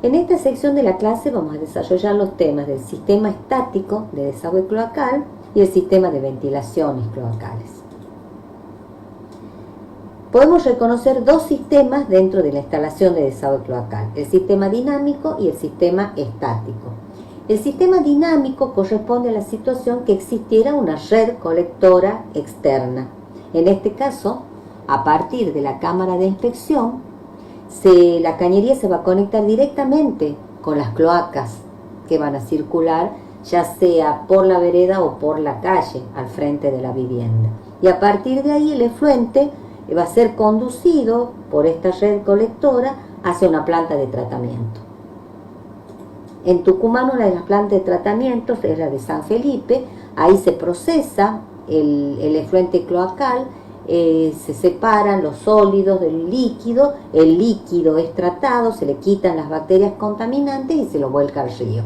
En esta sección de la clase vamos a desarrollar los temas del sistema estático de desagüe cloacal y el sistema de ventilaciones cloacales. Podemos reconocer dos sistemas dentro de la instalación de desagüe cloacal, el sistema dinámico y el sistema estático. El sistema dinámico corresponde a la situación que existiera una red colectora externa. En este caso, a partir de la cámara de inspección, la cañería se va a conectar directamente con las cloacas que van a circular, ya sea por la vereda o por la calle al frente de la vivienda. Y a partir de ahí el efluente va a ser conducido por esta red colectora hacia una planta de tratamiento. En Tucumán una de las plantas de tratamiento es la de San Felipe. Ahí se procesa el efluente cloacal, se separan los sólidos del líquido, el líquido es tratado, se le quitan las bacterias contaminantes y se lo vuelca al río.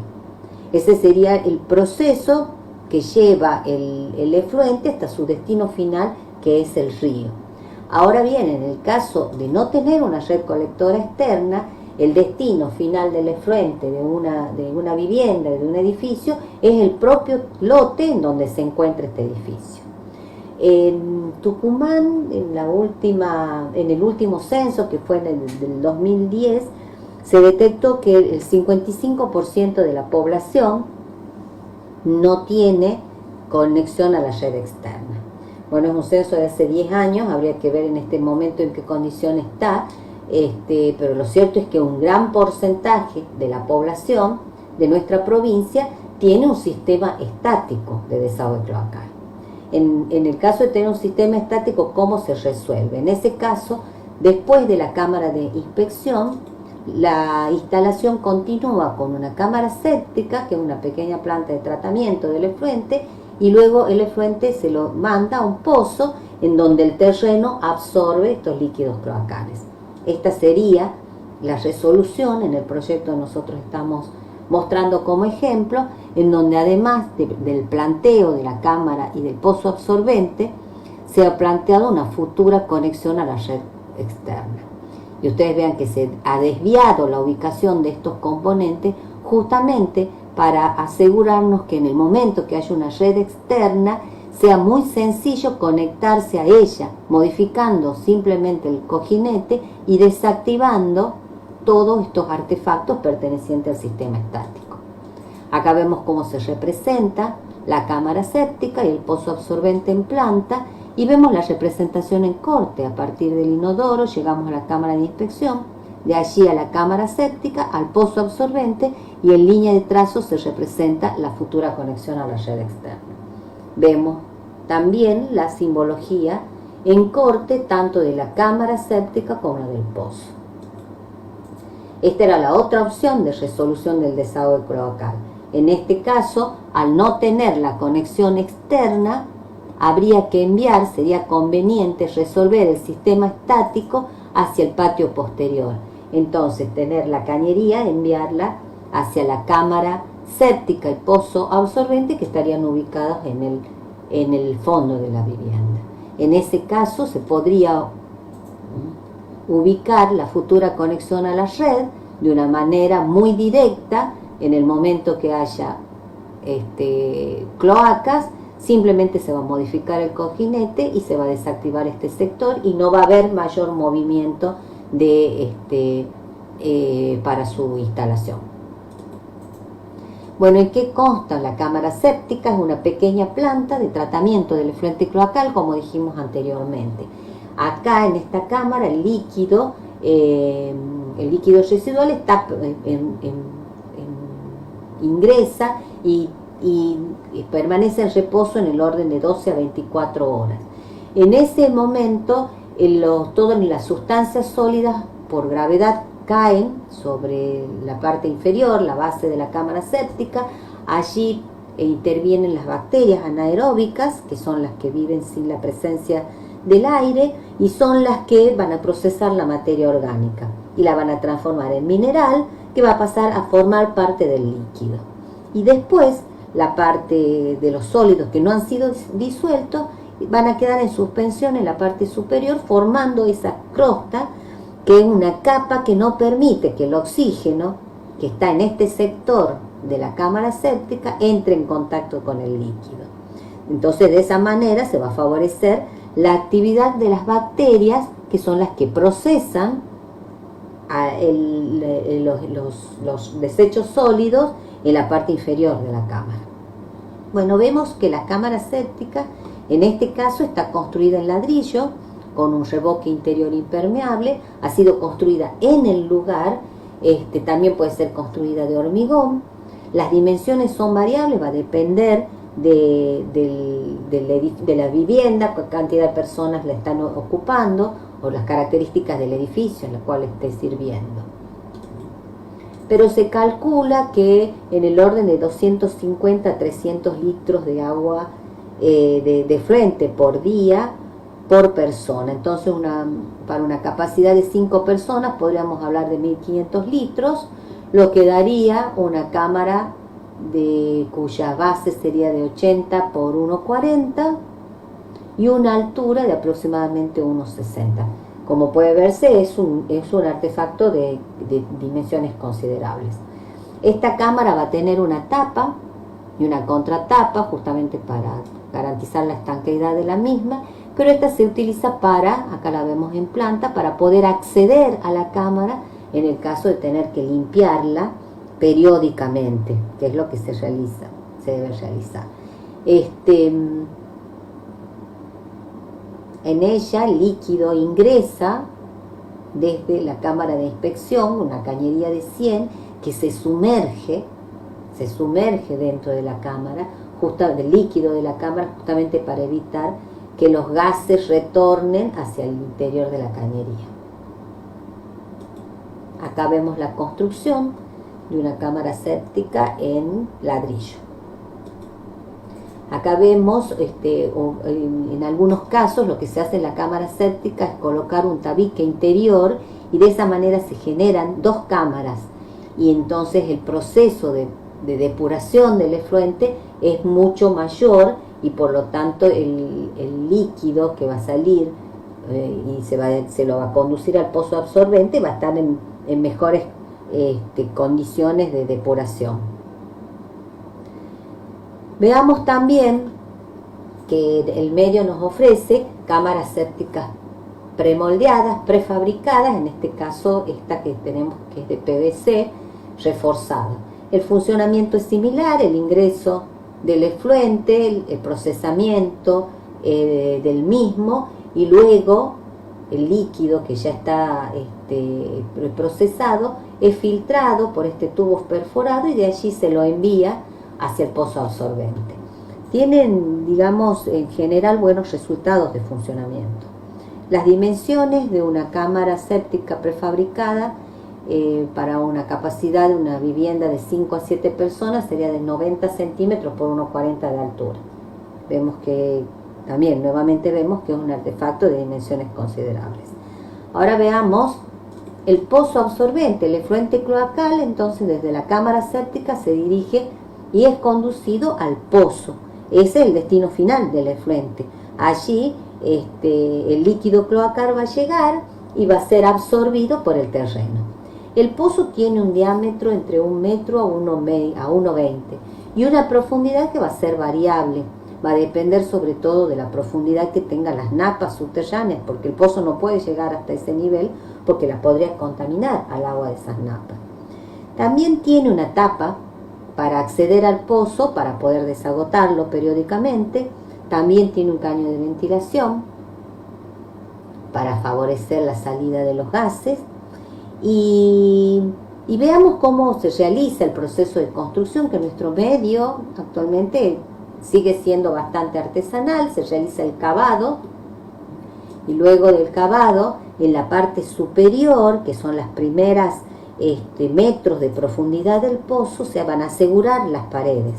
Ese sería el proceso que lleva el efluente hasta su destino final, que es el río. Ahora bien, en el caso de no tener una red colectora externa, el destino final del efluente de una vivienda, de un edificio, es el propio lote en donde se encuentra este edificio. En Tucumán, en el último censo, que fue en el 2010, se detectó que el 55% de la población no tiene conexión a la red externa. Bueno, es un censo de hace 10 años, habría que ver en este momento en qué condición está, pero lo cierto es que un gran porcentaje de la población de nuestra provincia tiene un sistema estático de desagüe cloacal. En el caso de tener un sistema estático, ¿cómo se resuelve? En ese caso, después de la cámara de inspección, la instalación continúa con una cámara séptica, que es una pequeña planta de tratamiento del efluente, y luego el efluente se lo manda a un pozo en donde el terreno absorbe estos líquidos cloacales. Esta sería la resolución en el proyecto que nosotros estamos mostrando como ejemplo, en donde además del planteo de la cámara y del pozo absorbente, se ha planteado una futura conexión a la red externa. Y ustedes vean que se ha desviado la ubicación de estos componentes justamente para asegurarnos que en el momento que haya una red externa sea muy sencillo conectarse a ella, modificando simplemente el cojinete y desactivando todos estos artefactos pertenecientes al sistema estático. Acá vemos cómo se representa la cámara séptica y el pozo absorbente en planta, y vemos la representación en corte. A partir del inodoro llegamos a la cámara de inspección, de allí a la cámara séptica, al pozo absorbente, y en línea de trazo se representa la futura conexión a la red externa. Vemos también la simbología en corte tanto de la cámara séptica como la del pozo. Esta era la otra opción de resolución del desagüe cloacal. En este caso, al no tener la conexión externa, habría que sería conveniente resolver el sistema estático hacia el patio posterior. Entonces, tener la cañería, enviarla hacia la cámara séptica y pozo absorbente, que estarían ubicados en el fondo de la vivienda. En ese caso se podría ubicar la futura conexión a la red de una manera muy directa. En el momento que haya cloacas, simplemente se va a modificar el cojinete y se va a desactivar este sector, y no va a haber mayor movimiento para su instalación. Bueno, ¿en qué consta la cámara séptica? Es una pequeña planta de tratamiento del efluente cloacal, como dijimos anteriormente. Acá en esta cámara el líquido residual está ingresa y permanece en reposo en el orden de 12 a 24 horas. En ese momento, todas las sustancias sólidas por gravedad caen sobre la parte inferior, la base de la cámara séptica. Allí intervienen las bacterias anaeróbicas, que son las que viven sin la presencia del aire, y son las que van a procesar la materia orgánica y la van a transformar en mineral, que va a pasar a formar parte del líquido. Y después, la parte de los sólidos que no han sido disueltos van a quedar en suspensión en la parte superior, formando esa crosta, que es una capa que no permite que el oxígeno que está en este sector de la cámara séptica entre en contacto con el líquido. Entonces de esa manera se va a favorecer la actividad de las bacterias, que son las que procesan los desechos sólidos en la parte inferior de la cámara. Bueno, vemos que la cámara séptica en este caso está construida en ladrillo con un revoque interior impermeable, ha sido construida en el lugar, también puede ser construida de hormigón. Las dimensiones son variables, va a depender de la vivienda, qué cantidad de personas la están ocupando o las características del edificio en el cual esté sirviendo. Pero se calcula que en el orden de 250 a 300 litros de agua de efluente por día por persona. Entonces para una capacidad de 5 personas podríamos hablar de 1500 litros, lo que daría una cámara cuya base sería de 80 por 1,40 y una altura de aproximadamente 1,60. Como puede verse, es un artefacto de dimensiones considerables. Esta cámara va a tener una tapa y una contratapa justamente para garantizar la estanqueidad de la misma, pero esta se utiliza acá la vemos en planta, para poder acceder a la cámara en el caso de tener que limpiarla periódicamente, que es lo que se debe realizar. En ella el líquido ingresa desde la cámara de inspección, una cañería de 100 que se sumerge dentro de la cámara, del líquido de la cámara, justamente para evitar que los gases retornen hacia el interior de la cañería. Acá vemos la construcción de una cámara séptica en ladrillo. Acá vemos, en algunos casos, lo que se hace en la cámara séptica es colocar un tabique interior y de esa manera se generan 2 cámaras y entonces el proceso de depuración del efluente es mucho mayor y por lo tanto el líquido que va a salir y se lo va a conducir al pozo absorbente va a estar en mejores condiciones de depuración. Veamos también que el medio nos ofrece cámaras sépticas premoldeadas, prefabricadas, en este caso esta que tenemos que es de PVC reforzada. El funcionamiento es similar, el ingreso del efluente, el procesamiento del mismo y luego el líquido que ya está procesado es filtrado por este tubo perforado y de allí se lo envía hacia el pozo absorbente. Tienen, digamos, en general buenos resultados de funcionamiento. Las dimensiones de una cámara séptica prefabricada para una capacidad de una vivienda de 5 a 7 personas sería de 90 centímetros por 1,40 de altura. Vemos que también, nuevamente vemos que es un artefacto de dimensiones considerables. Ahora veamos el pozo absorbente, el efluente cloacal. Entonces desde la cámara séptica se dirige y es conducido al pozo. Ese es el destino final del efluente. Allí el líquido cloacal va a llegar y va a ser absorbido por el terreno. El pozo tiene un diámetro entre 1 metro a 1,20 y una profundidad que va a ser variable. Va a depender sobre todo de la profundidad que tengan las napas subterráneas, porque el pozo no puede llegar hasta ese nivel porque las podría contaminar al agua de esas napas. También tiene una tapa para acceder al pozo, para poder desagotarlo periódicamente. También tiene un caño de ventilación para favorecer la salida de los gases. Y veamos cómo se realiza el proceso de construcción, que nuestro medio actualmente sigue siendo bastante artesanal. Se realiza el cavado y luego del cavado, en la parte superior, que son las primeras metros de profundidad del pozo, se van a asegurar las paredes,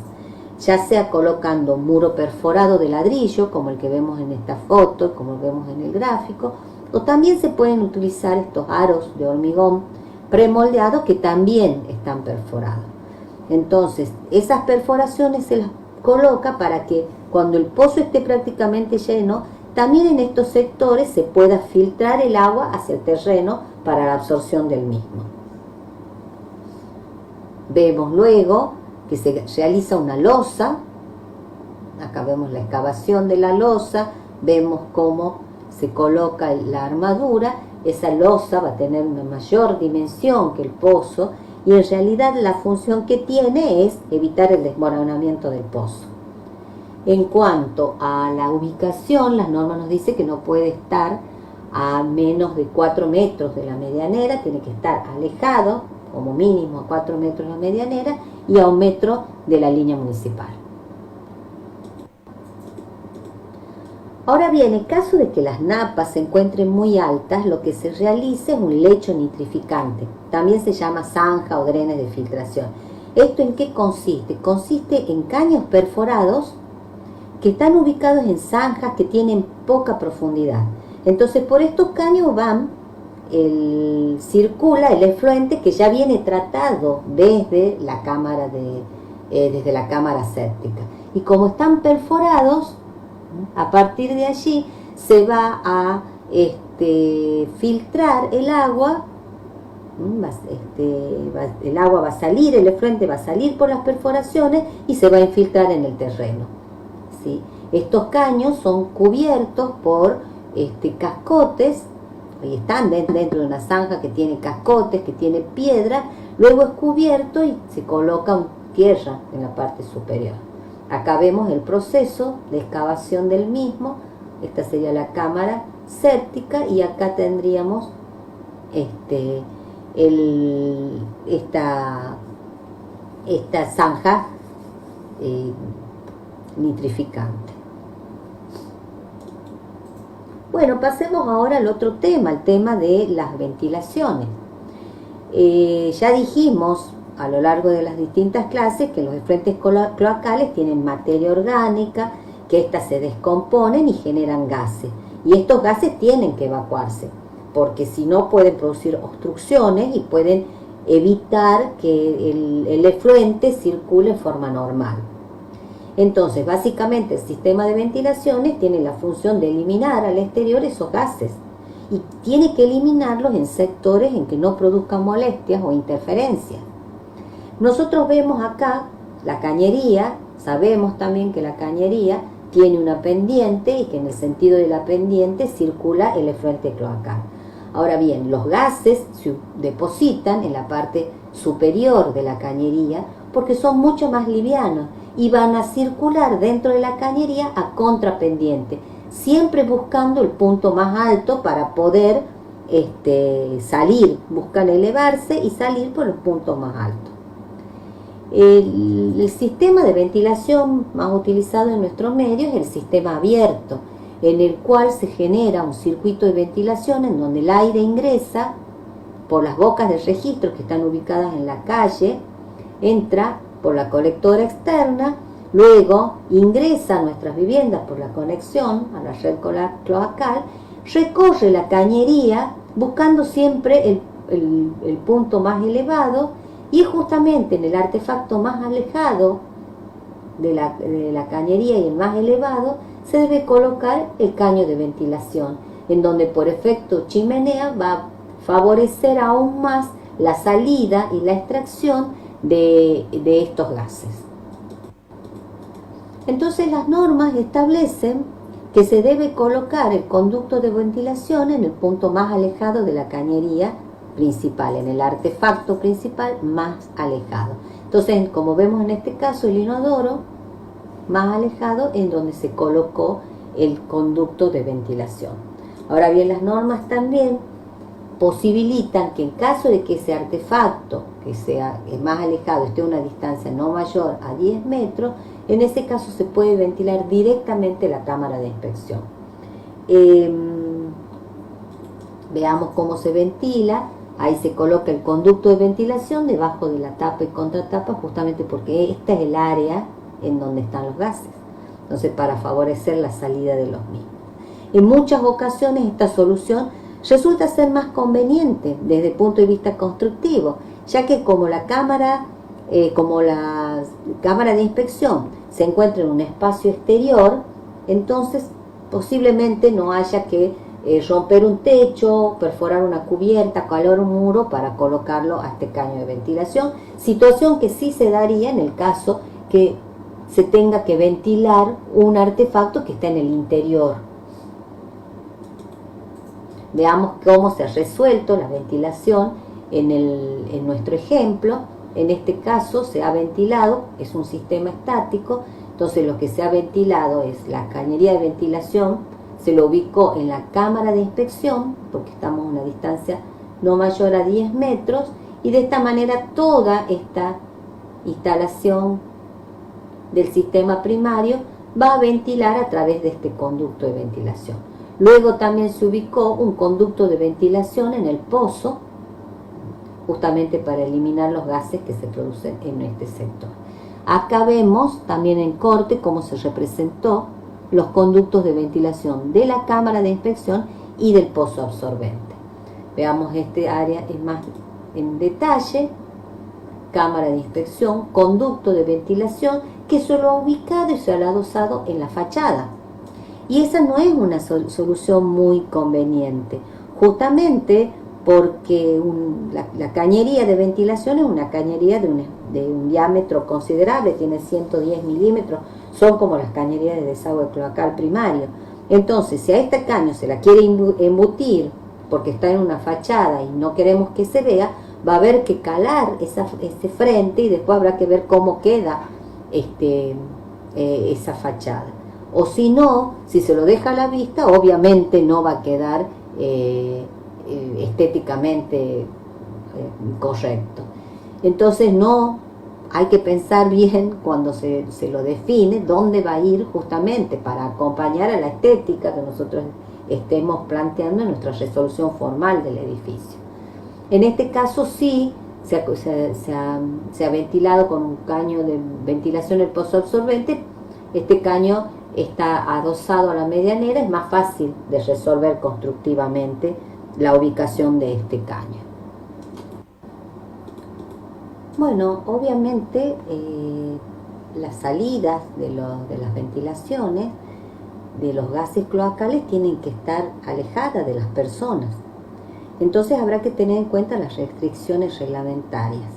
ya sea colocando un muro perforado de ladrillo, como el que vemos en esta foto, como vemos en el gráfico, o también se pueden utilizar estos aros de hormigón premoldeado que también están perforados. Entonces, esas perforaciones se las coloca para que cuando el pozo esté prácticamente lleno, también en estos sectores se pueda filtrar el agua hacia el terreno para la absorción del mismo. Vemos luego que se realiza una losa, acá vemos la excavación de la losa, vemos cómo se coloca la armadura, esa losa va a tener una mayor dimensión que el pozo y en realidad la función que tiene es evitar el desmoronamiento del pozo. En cuanto a la ubicación, las normas nos dicen que no puede estar a menos de 4 metros de la medianera, tiene que estar alejado, como mínimo a 4 metros de la medianera y a 1 metro de la línea municipal. Ahora bien, en caso de que las napas se encuentren muy altas, lo que se realiza es un lecho nitrificante. También se llama zanja o drenes de filtración. ¿Esto en qué consiste? Consiste en caños perforados que están ubicados en zanjas que tienen poca profundidad. Entonces, por estos caños circula el efluente que ya viene tratado desde la cámara séptica. Y como están perforados, a partir de allí se va a filtrar el agua, el agua va a salir, el efluente va a salir por las perforaciones y se va a infiltrar en el terreno, ¿sí? Estos caños son cubiertos por cascotes, y están dentro de una zanja que tiene cascotes, que tiene piedra, luego es cubierto y se coloca tierra en la parte superior. Acá vemos el proceso de excavación del mismo. Esta sería la cámara séptica y acá tendríamos esta zanja nitrificante. Bueno, pasemos ahora al otro tema, el tema de las ventilaciones. Ya dijimos a lo largo de las distintas clases que los efluentes cloacales tienen materia orgánica, que éstas se descomponen y generan gases. Y estos gases tienen que evacuarse, porque si no pueden producir obstrucciones y pueden evitar que el efluente circule en forma normal. Entonces, básicamente el sistema de ventilaciones tiene la función de eliminar al exterior esos gases y tiene que eliminarlos en sectores en que no produzcan molestias o interferencias. Nosotros vemos acá la cañería, sabemos también que la cañería tiene una pendiente y que en el sentido de la pendiente circula el efluente cloacal. Ahora bien, los gases se depositan en la parte superior de la cañería porque son mucho más livianos y van a circular dentro de la cañería a contrapendiente, siempre buscando el punto más alto para poder salir, buscan elevarse y salir por los puntos más altos. El sistema de ventilación más utilizado en nuestro medio es el sistema abierto, en el cual se genera un circuito de ventilación en donde el aire ingresa por las bocas de registro que están ubicadas en la calle, entra por la colectora externa, luego ingresa a nuestras viviendas por la conexión a la red cloacal, recorre la cañería buscando siempre el punto más elevado. Y justamente en el artefacto más alejado de la cañería y el más elevado se debe colocar el caño de ventilación, en donde por efecto chimenea va a favorecer aún más la salida y la extracción de estos gases. Entonces las normas establecen que se debe colocar el conducto de ventilación en el punto más alejado de la cañería principal, en el artefacto principal más alejado. Entonces, como vemos en este caso, el inodoro más alejado en donde se colocó el conducto de ventilación. Ahora bien, las normas también posibilitan que en caso de que ese artefacto que sea más alejado esté a una distancia no mayor a 10 metros, en ese caso se puede ventilar directamente la cámara de inspección. Veamos cómo se ventila. Ahí se coloca el conducto de ventilación debajo de la tapa y contratapa, justamente porque esta es el área en donde están los gases. Entonces, para favorecer la salida de los mismos. En muchas ocasiones esta solución resulta ser más conveniente desde el punto de vista constructivo, ya que como la cámara de inspección se encuentra en un espacio exterior, entonces posiblemente no haya que romper un techo, perforar una cubierta, calar un muro para colocarlo a este caño de ventilación, situación que sí se daría en el caso que se tenga que ventilar un artefacto que está en el interior. Veamos cómo se ha resuelto la ventilación en nuestro ejemplo. En este caso se ha ventilado, es un sistema estático, entonces lo que se ha ventilado es la cañería de ventilación, se lo ubicó en la cámara de inspección, porque estamos a una distancia no mayor a 10 metros, y de esta manera toda esta instalación del sistema primario va a ventilar a través de este conducto de ventilación. Luego también se ubicó un conducto de ventilación en el pozo, justamente para eliminar los gases que se producen en este sector. Acá vemos también en corte cómo se representó los conductos de ventilación de la cámara de inspección y del pozo absorbente. Veamos este área más en detalle. Cámara de inspección, conducto de ventilación que se lo ha ubicado y se lo ha adosado en la fachada. Y esa no es una solución muy conveniente, justamente porque la cañería de ventilación es una cañería de un diámetro considerable, tiene 110 milímetros, son como las cañerías de desagüe cloacal primario. Entonces, si a este caño se la quiere embutir porque está en una fachada y no queremos que se vea, va a haber que calar ese frente y después habrá que ver cómo queda esa fachada. O si no, si se lo deja a la vista, obviamente no va a quedar estéticamente correcto. Entonces hay que pensar bien cuando se lo define dónde va a ir, justamente para acompañar a la estética que nosotros estemos planteando en nuestra resolución formal del edificio. En este caso sí se ha ventilado con un caño de ventilación el pozo absorbente. Este caño está adosado a la medianera, es más fácil de resolver constructivamente la ubicación de este caño. Bueno, obviamente las salidas de las ventilaciones de los gases cloacales tienen que estar alejadas de las personas. Entonces habrá que tener en cuenta las restricciones reglamentarias.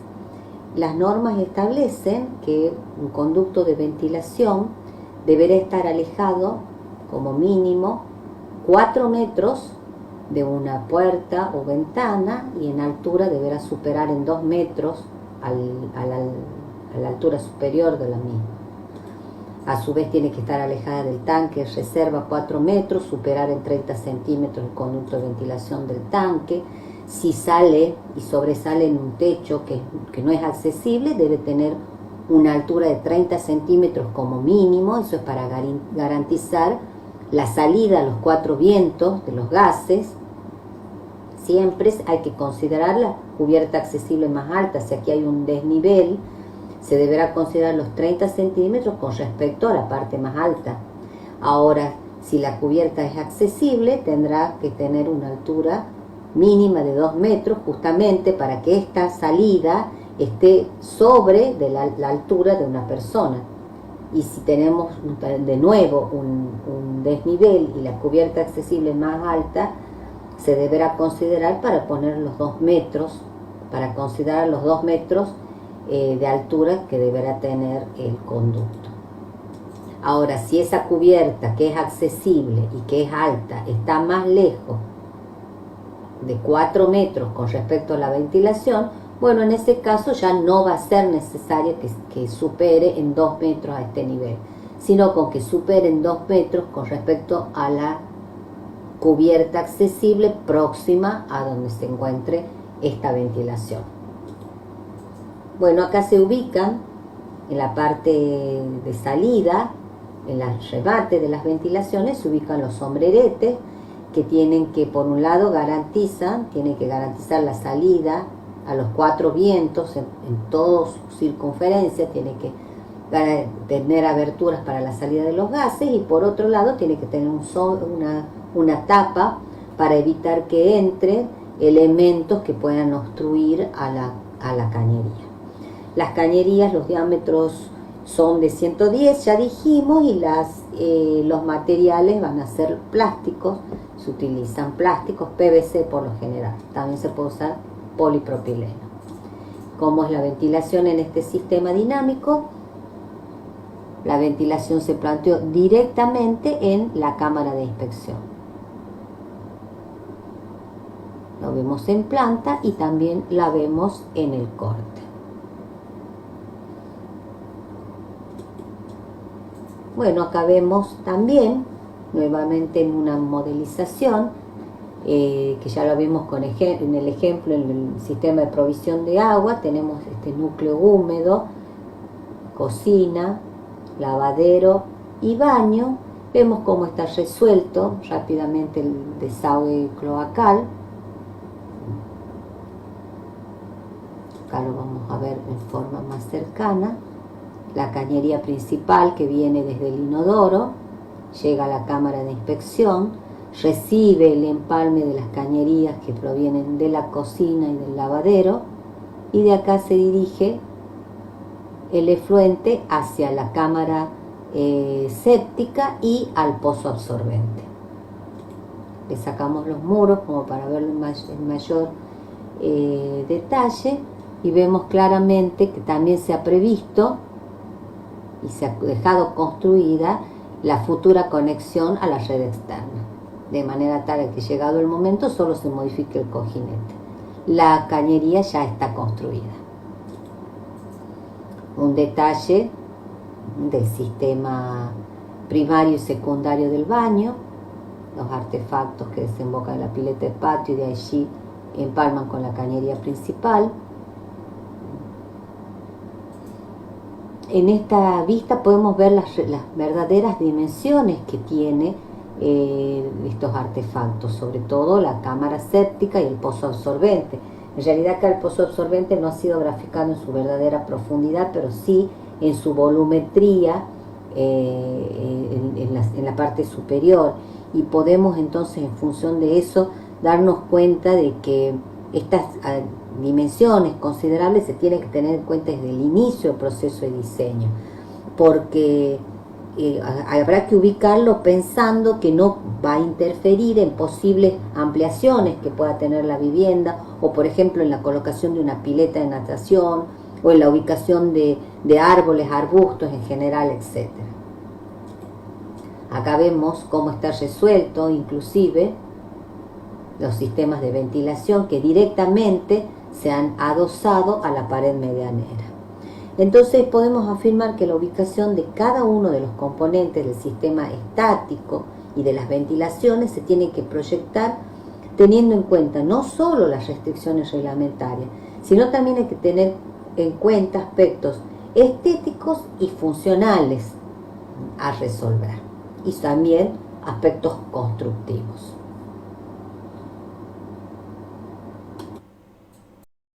Las normas establecen que un conducto de ventilación deberá estar alejado como mínimo 4 metros de una puerta o ventana y en altura deberá superar en 2 metros a la altura superior de la misma. A su vez tiene que estar alejada del tanque, reserva 4 metros, superar en 30 centímetros el conducto de ventilación del tanque. Si sale y sobresale en un techo que no es accesible, debe tener una altura de 30 centímetros como mínimo. Eso es para garantizar la salida a los 4 vientos de los gases. Siempre hay que considerar la cubierta accesible más alta. Si aquí hay un desnivel, se deberá considerar los 30 centímetros con respecto a la parte más alta. Ahora, si la cubierta es accesible, tendrá que tener una altura mínima de 2 metros, justamente para que esta salida esté sobre de la altura de una persona. Y si tenemos de nuevo un desnivel y la cubierta accesible más alta, se deberá considerar para poner los 2 metros, para considerar los 2 metros de altura que deberá tener el conducto. Ahora, si esa cubierta que es accesible y que es alta está más lejos de 4 metros con respecto a la ventilación, bueno, en ese caso ya no va a ser necesario que supere en 2 metros a este nivel, sino con que supere en 2 metros con respecto a la cubierta accesible próxima a donde se encuentre esta ventilación. Bueno, acá se ubican en la parte de salida, en el remate de las ventilaciones, se ubican los sombreretes que tienen que, por un lado, tienen que garantizar la salida a los 4 vientos en toda su circunferencia, tiene que tener aberturas para la salida de los gases y por otro lado tiene que tener una tapa para evitar que entren elementos que puedan obstruir a la cañería. Las cañerías, los diámetros son de 110, ya dijimos, y los materiales van a ser plásticos, se utilizan plásticos, PVC por lo general, también se puede usar polipropileno. ¿Cómo es la ventilación en este sistema dinámico? La ventilación se planteó directamente en la cámara de inspección. Lo vemos en planta y también la vemos en el corte. Bueno, acá vemos también, nuevamente en una modelización, que ya lo vimos en el ejemplo, en el sistema de provisión de agua, tenemos este núcleo húmedo, cocina, lavadero y baño. Vemos cómo está resuelto rápidamente el desagüe cloacal. Acá lo vamos a ver en forma más cercana. La cañería principal que viene desde el inodoro, llega a la cámara de inspección, recibe el empalme de las cañerías que provienen de la cocina y del lavadero, y de acá se dirige el efluente hacia la cámara séptica y al pozo absorbente. Le sacamos los muros como para verlo en mayor detalle, y vemos claramente que también se ha previsto y se ha dejado construida la futura conexión a la red externa, de manera tal que llegado el momento solo se modifique el cojinete. La cañería ya está construida. Un detalle del sistema primario y secundario del baño, los artefactos que desembocan en la pileta de patio y de allí empalman con la cañería principal. En esta vista podemos ver las verdaderas dimensiones que tiene estos artefactos, sobre todo la cámara séptica y el pozo absorbente. En realidad acá el pozo absorbente no ha sido graficado en su verdadera profundidad, pero sí en su volumetría en la parte superior, y podemos entonces en función de eso darnos cuenta de que estas dimensiones considerables se tienen que tener en cuenta desde el inicio del proceso de diseño, porque habrá que ubicarlo pensando que no va a interferir en posibles ampliaciones que pueda tener la vivienda, o por ejemplo en la colocación de una pileta de natación, o en la ubicación de árboles, arbustos en general, etc. Acá vemos cómo está resuelto inclusive los sistemas de ventilación que directamente se han adosado a la pared medianera. Entonces podemos afirmar que la ubicación de cada uno de los componentes del sistema estático y de las ventilaciones se tiene que proyectar teniendo en cuenta no solo las restricciones reglamentarias, sino también hay que tener en cuenta aspectos estéticos y funcionales a resolver, y también aspectos constructivos.